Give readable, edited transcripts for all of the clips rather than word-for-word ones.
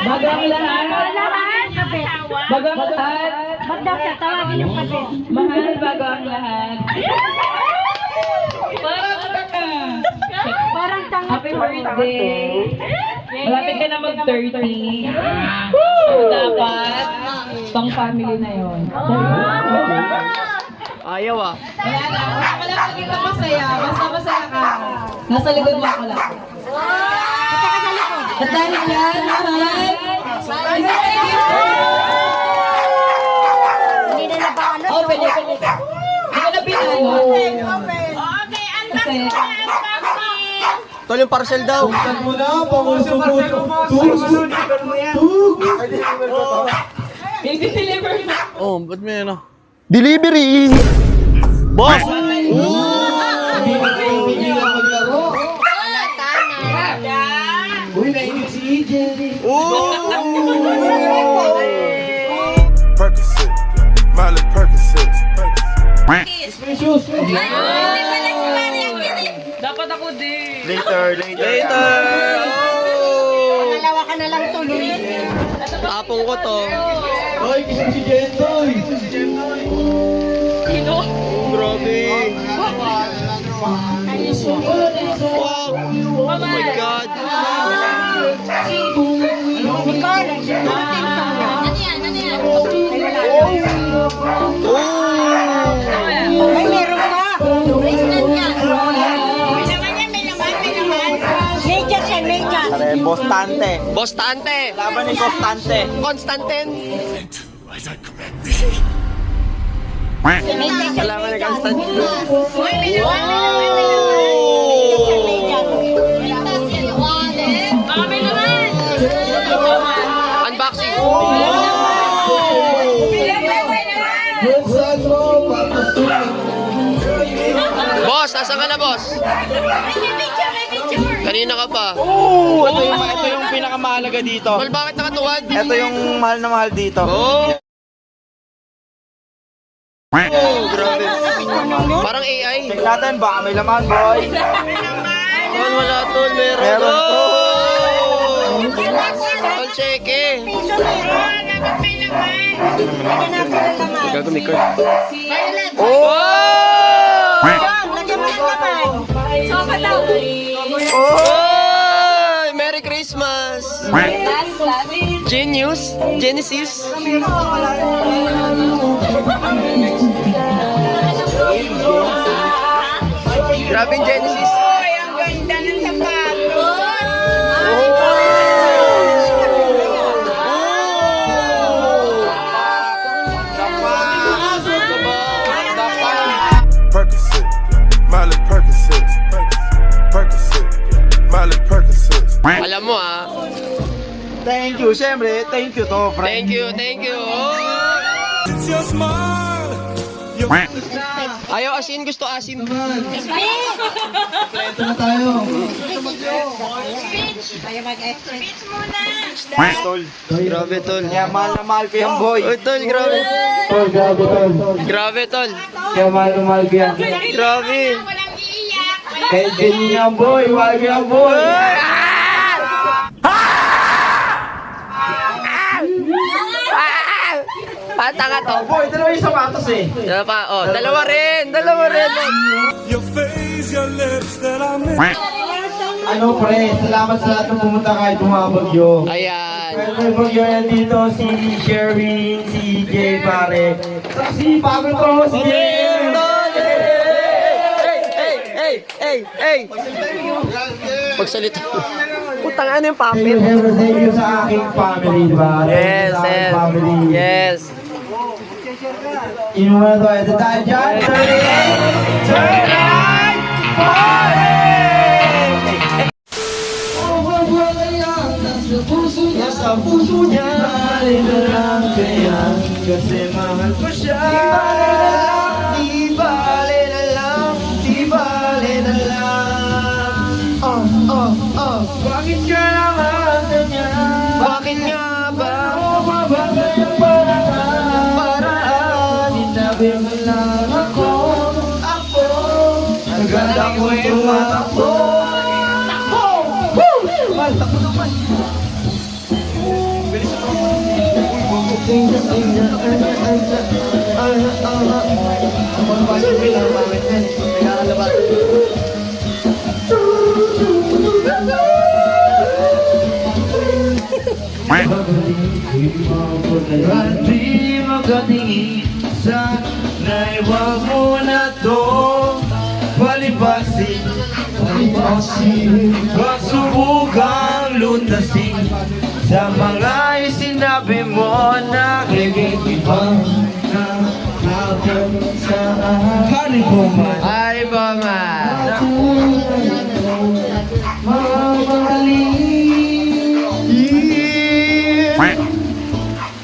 Bagang lahat. Bagang lahat. Ba't daw siya? Tawagin yung kapit. Mahal bago ang lahat. Parang tanga. Parang tanga. Happy birthday. Malapit ka na mag-30. So, dapat pang family na yun. Ayaw ah. Kaya na, wala ka kita masaya. Basta masaya ka. Nasa likod mo ako lang. At dahil yan, mahal. Hindi na nabaan. Open. Hindi ko na pinalo. Kasi, Tol, yung parcel daw. i-deliver na. Oh, ba't may ano? Delivery! Boss! Uy, nainip si EJ. Percocet, Miley Percocet. Dapat ako din. Later. Oh! Dalawa ka na lang tuloy. Tapong ko to. Hoy, kising si Jentoy! Sino? Grabe. Wow! Oh my God! May meron ka. May laman. May laman. Medyas yan, medyas. Constante. Bostante. Laban ni Constante. Constantin. Kailangan na Constantin. Unboxing. Buksan mo, papasukin. Boss, nasaan ka na, boss? Kanina ka pa. Ito yung pinakamahalaga dito. Tol, bakit nakatuwad? Ito yung mahal na mahal dito. Oh, grabe. Parang AI. Check natin, baka may laman, boy. Tol, wala tol. Meron. Meron, Oh! Tol, check eh. Gago, may card. Oh! Lagyan mo ng laman. Oh! Merry Christmas! Genius? Genesis? Grabe yung Genesis. Percocet, Miley Percocet, Percocet, Miley Percocet. Alam mo ah. Thank you, syempre. Thank you to, friend. Thank you, thank you. Oh! It's your smile. Ayaw asin, gusto asin. Ito na tayo. Tol. Grabe tol. Kaya mahal na mahal ko yung boy. Uy tol, grabe. Tol, grabe tol. Grabe tol. Kaya mahal na mahal ko yan. Grabe. Kaya ganyan yan boy, mahal ko yan boy. Ah, tanga to. Boy, dalawa yung sapatos eh. Dalawa pa. Oh, dalawa rin. Dalawa rin. Your face, your lips that I miss. Ano pre, salamat sa lahat ng pumunta kahit bumabagyo. Ayan. May bagyo yan dito, si Sherwin, si Jay pare. Saka si Pablo ko, si Jay. Hey! Pagsalita. Putang ano yung Thank papel? you, siyempre, thank you sa aking family, diba? Thank you Yes, sa aking yes. family. Yes. Inuuna to, ito tayo dyan. Turn it! Nasa puso niya, alin na lang kaya, kasi mahal ko siya. Di bale na lang, di bale na lang. Bakit ka naman ganyan? Bakit nga ba? Mababagay ang paraan. Sinabi mo lang ako. Naganda ko tumatakbo. Takbo naman. Di magatingin sa naiwag mo na to. Palipasin, wag subukang lutasin sa mga isinabi mo na kikipang na hapon sa hari ko man. Ay ba man?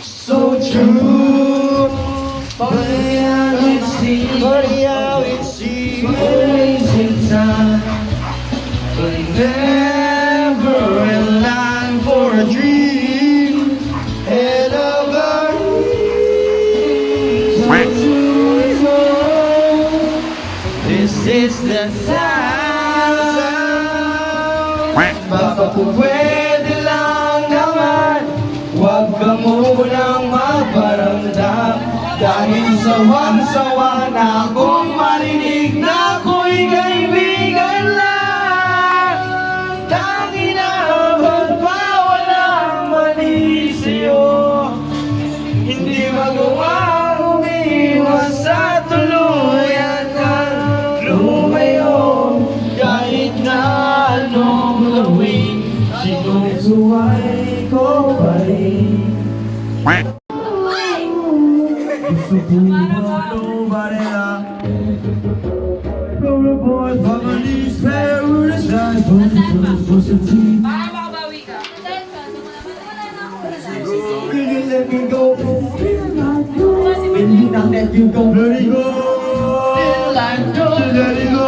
So true, funny how it seems, amazing time, but never in line for a dream, and about this is the sound. Baka kung pwede lang naman, huwag ka munang magparamdam. Dahil sawang-sawa na akong marinig na ako'y kaibigan lang. Tangin na ba't pa walang mali sa'yo? Hindi magawa umiwas sa tuluyan kang lumayo. Kahit na anong gawin, sinusunod Nobody like from the boy from the East Paradise side, for the team. Makabawi ka. Will you let me go? Will you not let you go? Let it go. Let it go. Let it go.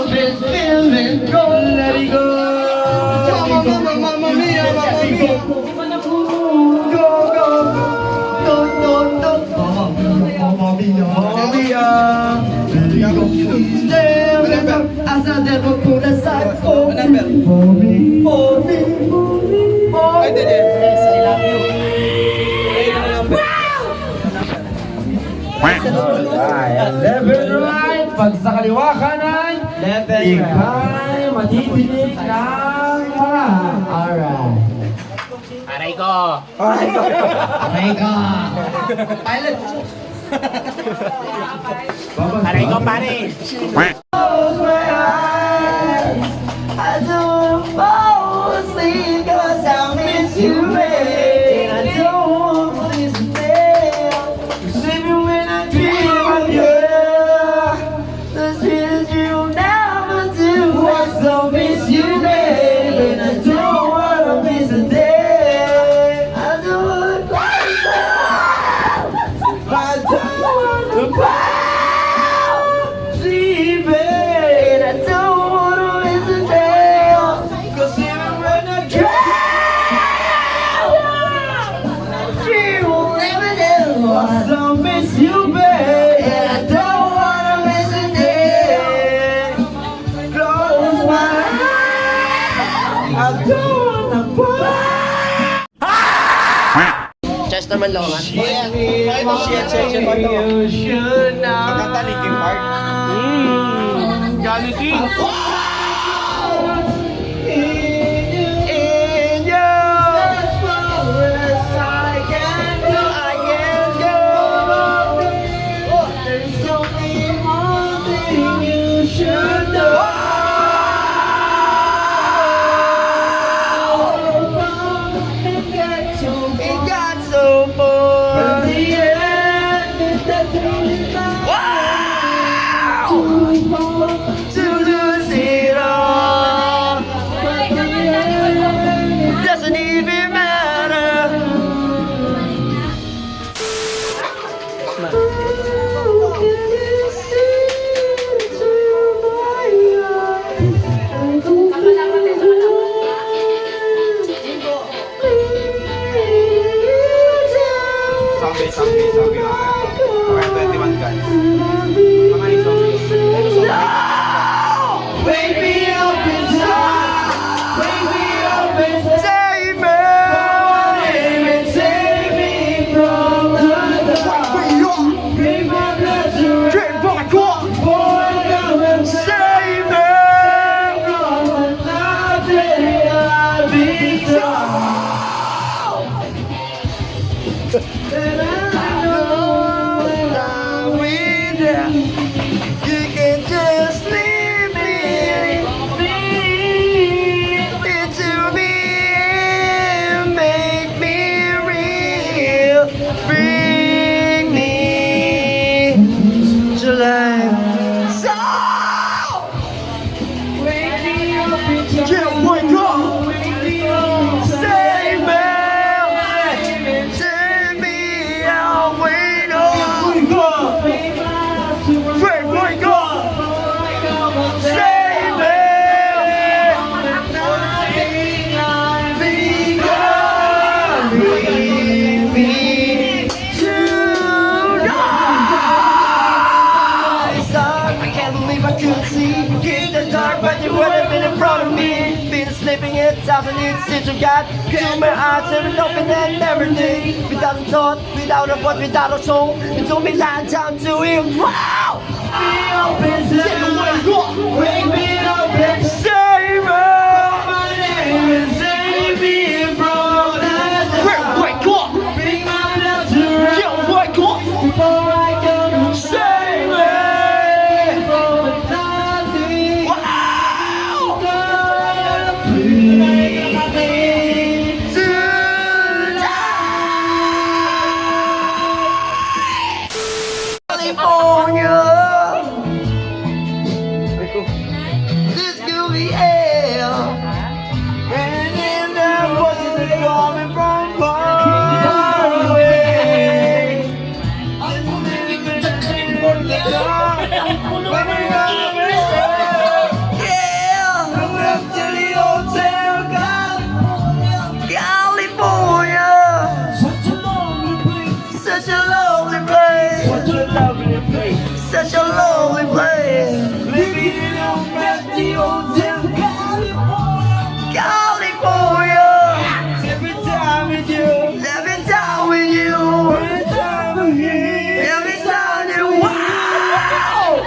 Let it go. Let it go. Mamma mia, mamma mia. Go, go. No, no, no. Mamma mia, mamma mia. Let it go. Stay as I never put aside for me. For me, for me, for me. I did it. Yes, I love you. Left and right, pag sa kaliwa kanan, left and right, matitinig ng harap. Alright. Aray ko. Aray ko. Aray ko. Pilot. Aray ko, pare. Close my eyes. I don't fall asleep 'cause I miss you, babe. I don't want this to fail. Save me when I dream of you. The things you never do. I so miss you, babe. And I don't wanna miss a day. I don't wanna cry. I don't wanna cry. Sleeping. I don't wanna miss a day. 'Cause even when I drown, she will never know. I so miss you, babe. And I don't wanna miss a day. Close my eyes. I don't wanna cry. Chest naman lang, ha? You should know. In you. As far as I can go, I can go. There's only one thing you should know. It got so far. But the end is that wow! To lose it all. Doesn't even matter. Zombie, mga 21 guns. Mga zombie. Wake me up inside. Wake me up inside. Save me. Save me from the dark. Bring my blood to red. Boy, come and save me from nothing I've become. And I know that I'm with you. You can just leave me into me and make me real. Bring me to life. So wake me up into wake up. Save me. Save me. I'll wait on. Wake up. Save me. Bring me to life. I can't believe I couldn't see in the dark, but you would have been in front of me. Been sleeping in thousand years since you got to my eyes and open and everything. Without a thought, without a voice, without a soul, you told me lying down to it. Wow! Me up and wake me up and save me. My name is save me from the dark. Wake up! Bring my blood to red. Wake up! Before I go, save me from nothing. Wow! Bring me to die. California. This could be hell. And then the voices are coming from far away. Yeah, up to the hotel, California. Such a lovely place. Such a lovely place. Such a lovely place. Living in a empty hotel, California. Every time with you. Every time with you. Every time with you. Every time you. Wow.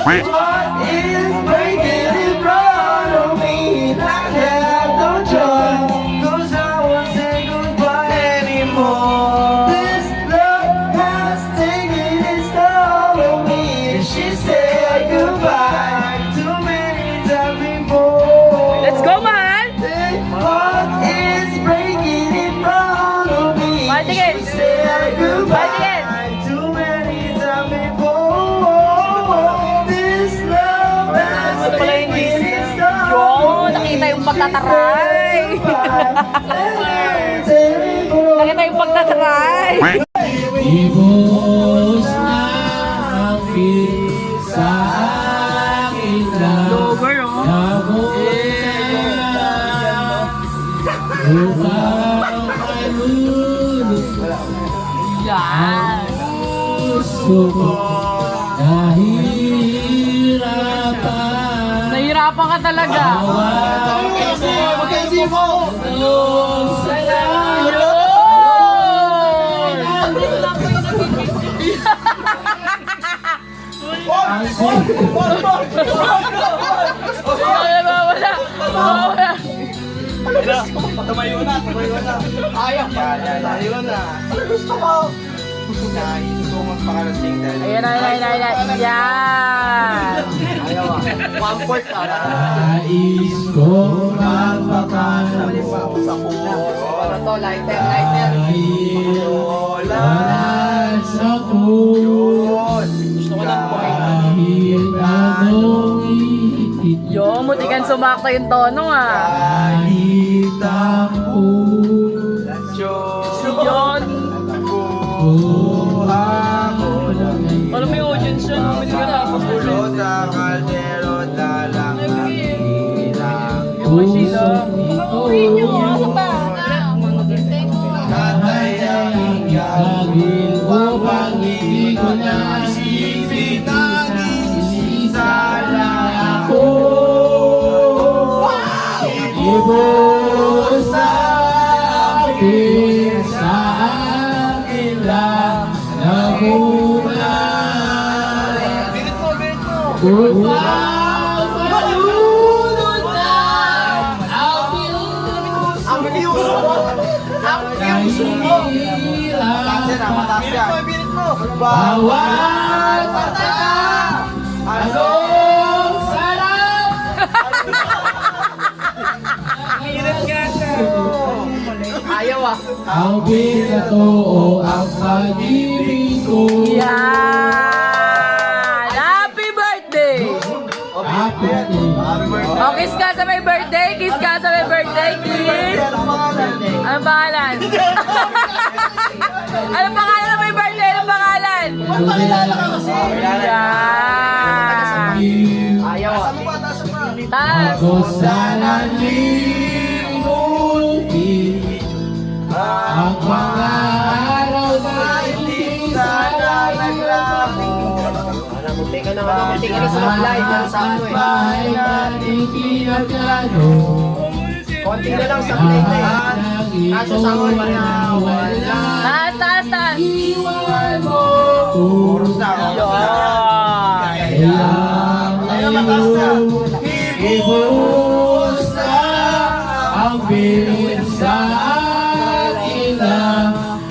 What is breaking in front of me? I have no choice, 'cause I won't say goodbye anymore. This love has taken its toll on me. She said goodbye too many times before. Let's go, mahal! What is breaking in front of me? Martigin! She said goodbye Martigin! too many times before. This love has taken its toll on me. Nakita yung pagtataray! Nakita yung pagtataray! Ibus na ang sa akin lang. Over, oh! Upang malulog Yan! puso ko. Nahihirapan Nahirapan ka talaga! Doon sa lahat. Wala! Tumayo na. Ayaw. Tayo na. Ano gusto ko? Nais ko magpakalasing dahil. Ayan! Yan! Ayaw ah. Comfort ka na. Nais ko magpapalabot. Sa puso. Para to, lighter. Wala sa puso. Gusto ko lang po. Kahit anong iitit. Yo, mutikan sumakto yung tono ah! Kahit ang Yun! buha ko lang ay Alam mo yung audience yun, hindi ka nakapagulong. Sa kaldero dalang puso ito. Katayain ka. Dahil upang hindi ko na Isipin nagisisala ako. ibus sa akin, sa akin lang na mula. Upang malunod na ang bawat mata. Anong sarap? Ayaw ah. Ang pinatoo ang pag-ibig ko. Yan! Happy birthday! Happy birthday. Oh, kiss ka sa may birthday! Kiss ka sa may birthday! Kiss! Anong pangalan? Anong pangalan na may birthday? Anong pangalan? Yan! Ayaw ah. Taas! Ako sana limutin ang mga araw na hindi sana naglaho. Munti ka na sa mag-live yan sa ano eh. Bahay natin pinaplano. Konti na lang sa play na eh. Kaso sa ako na wala. Taas! Taas! Taas! Iwan mo ko. Yan! Kaya ngayon, ibuhos na ang bilis sa akin na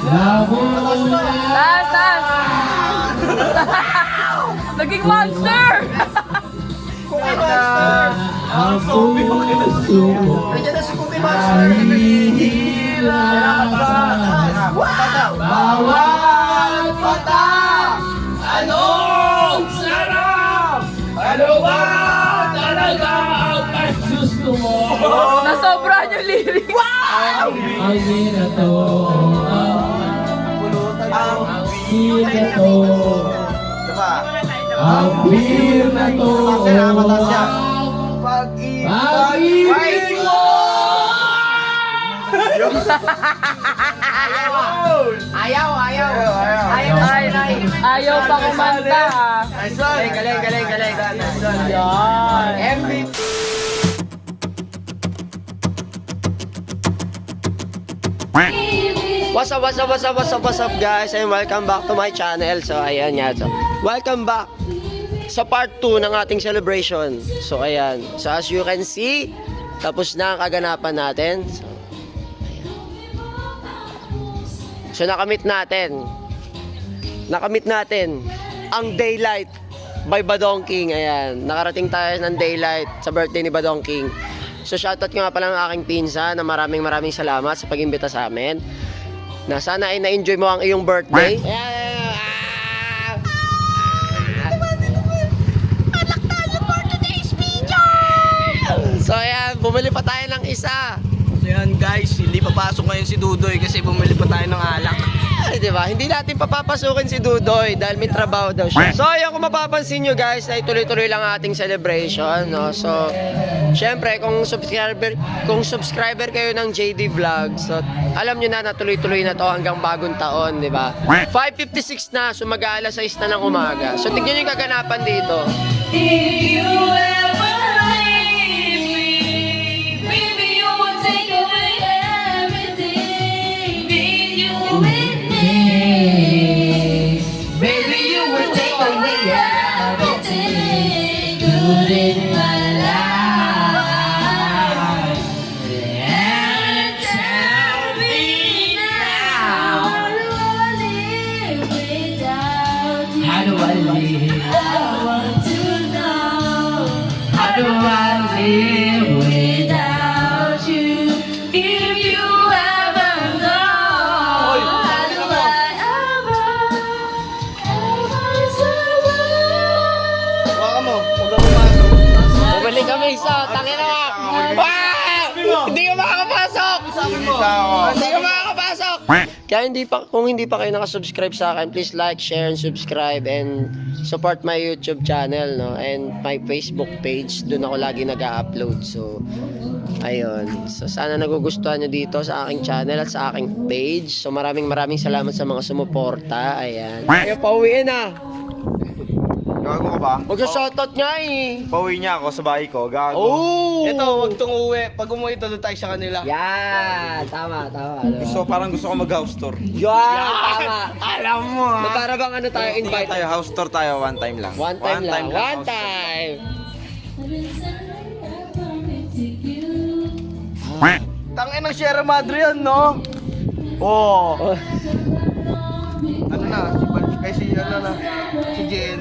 namula. Taas! Taas! Naging monster! Ang puso ko nahihirapan bawat Ang binato. Ang binato. Diba? Ang binato. Mataas siya. Pag-ibig mo. Ayaw pa kumanta. Galing. MVP. What's up guys, and welcome back to my channel. So ayan nga, so welcome back sa part 2 ng ating celebration. So ayan, so as you can see, tapos na ang kaganapan natin. So nakamit natin ang Daylight by Badong King. Ayan, nakarating tayo ng Daylight sa birthday ni Badong King. So shoutout ko nga pala ng aking pinsan na maraming salamat sa pag-imbita sa amin. Na sana ay na-enjoy mo ang iyong birthday. So ayan, bumili pa tayo ng isa. So yan guys, hindi papasok ngayon si Dudoy kasi bumili pa tayo ng alak. Ay, di ba? Hindi natin papapasukin si Dudoy dahil may trabaho daw siya. So, ayan, kung mapapansin nyo guys, ay tuloy-tuloy lang ating celebration, no? So, syempre, kung subscriber kayo ng JD Vlog, so, alam nyo na tuloy-tuloy na to hanggang bagong taon, di ba? 5:56 na, so mag-aalas 6 na ng umaga. So, tignan nyo yung kaganapan dito. If you ever leave me, baby, you will take away everything. Be you with me, baby, you will take away everything. Good in my life. And tell me now, how do I live without you? How do I live? I want to know. How do I live Without you, if you ever know, how do I ever survive? Baka mo, huwag ka pumasok. Bumili kami isa, tangin na ka! Hindi ka makakapasok! Hindi ka makakapasok! Kaya kung hindi pa kayo nakasubscribe sa akin, please like, share, and subscribe, and support my YouTube channel, no? And my Facebook page. Doon ako lagi nag-upload. So, ayun. So, sana nagugustuhan nyo dito sa aking channel at sa aking page. So, maraming salamat sa mga sumuporta. Ayan. Kaya pauwiin na. Gago ka ba? Mag-shoutout nga eh. Pauwi niya ako sa bahay ko, gago. Oh! Ito, huwag tong uwi. Pag umuwi, ito doon tayo sa kanila. Yan! Tama. So, parang gusto ko mag-house tour. Yan! Tama! Alam mo So, para bang ano tayo, invite? tayo, house tour tayo, one time lang. One time lang. One house tour. time! Tangin ng Sierra Madre yan, no? Oo. Oh. Ano na, si Jen.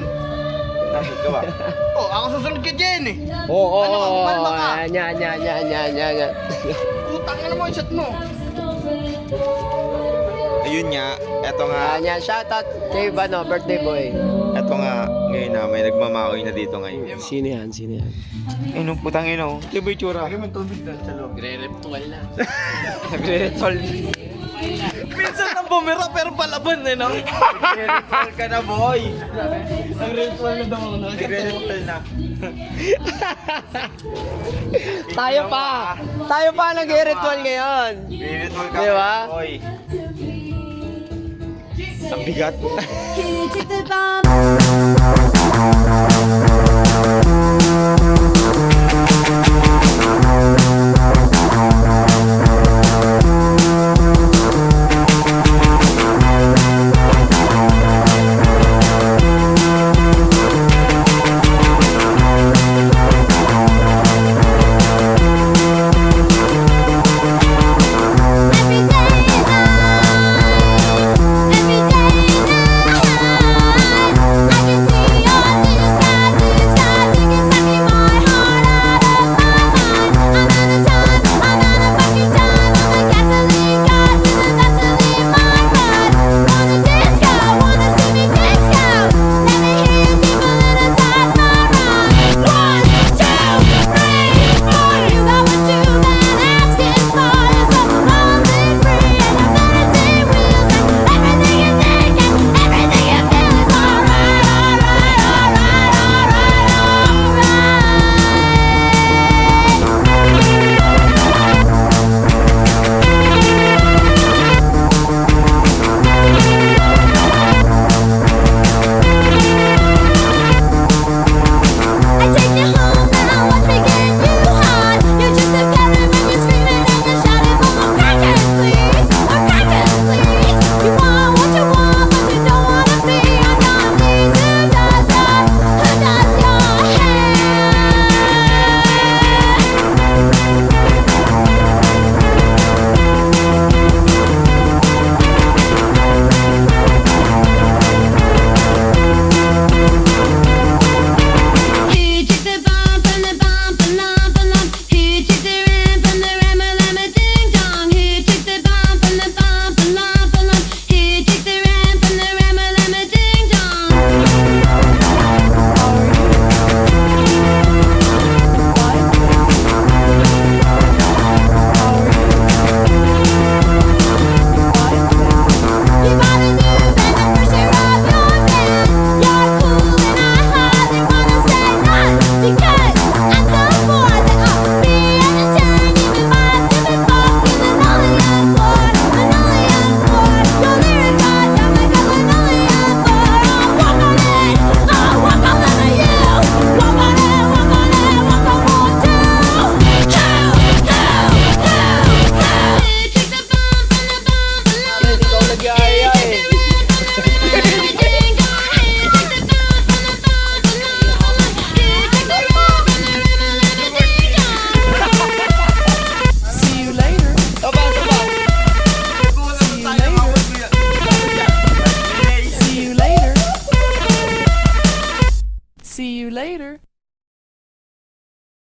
Nasod ka ba? Oh, ako susunod kay Jen eh. Oo. Ano, kumalma ka. Yan. Putang na mo yung shot mo. Ayun nga, eto nga. Yan. Shoutout kay birthday boy. Eto nga, ngayon na, may nagmamakoy na dito ngayon. Sino yan? Inong putang ino. Di ba yung tsura? Lagyan mo tubig doon sa loob. Nagre-ritual na. Nagre-ritual. Minsan nang bumira pero palaban eh, no? Nagre-ritual ka na, boy. Nagre-ritual na daw. Nagre-ritual na. Tayo pa nag-ritual ngayon. Nagre-ritual ka, Di ba? boy. Ang bigat. Can you take the bomb?